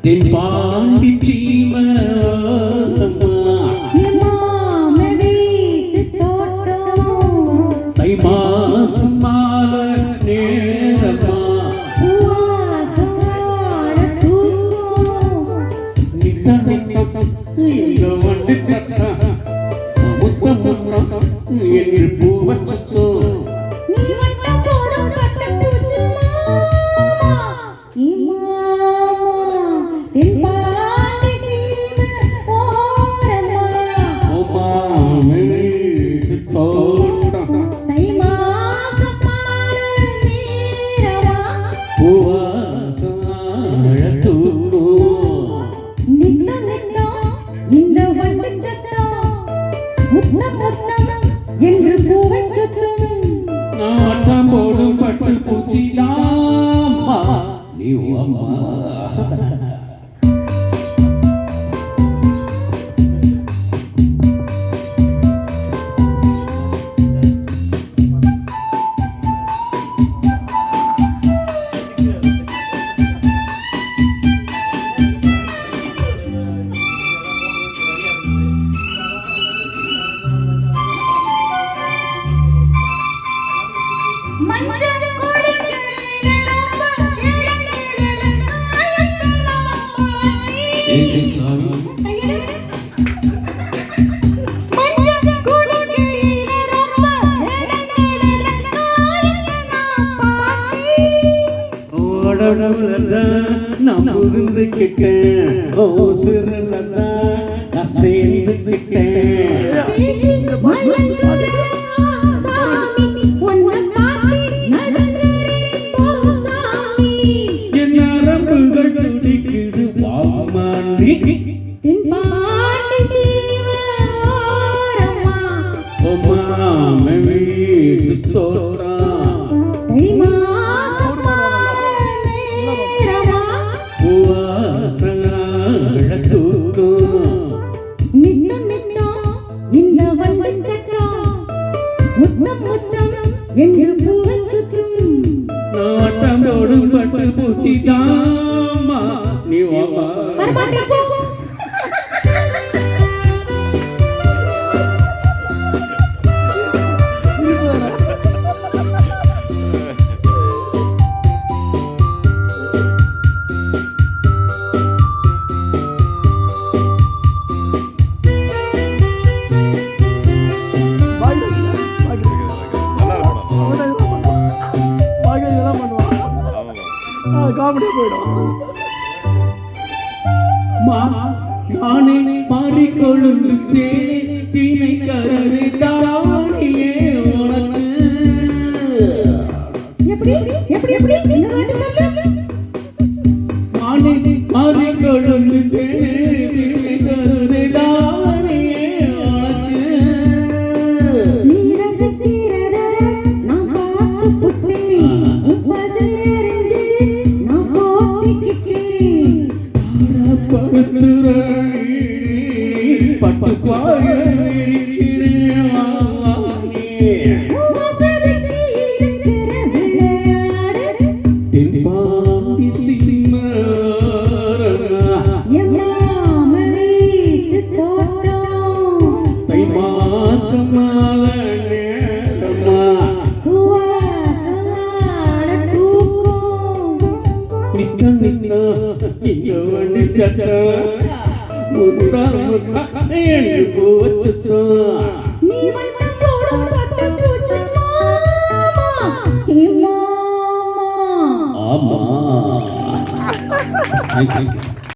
தென்பாண்டி சீமரமா தை மாசம் மாலை நேரமா இங்க வந்து முத்தம் என்று பூவச்சோ என்று பூவை சுற்றும் நாட்டம் போடும் பட்டு பூச்சிதாம்மா நீ அம்மா நான் புரிந்துக்கிட்டேன் ஓ சிறலதான் நான் சேர்ந்துக்கிட்டேன் என் நரம்புகள் துடிக்குது வாமானி வீட்டு தோற்றா நாட்டோடும் பட்டு பூச்சிதாம்மா நீ வாமா காமெடியா போயிடும் நானே மாறிக்கொள்ளும் தீனை கருது தானியே உனக்கு நானே மாறிக்கொள்ளும் தீனை கருது தானியே உனக்கு பட்டு தை மாசம் மாலை நேரமா நிக்க நிக்க இங்க வந்து சட்டா முத்தா முத்தா என்று பூவச்சோ ஆமா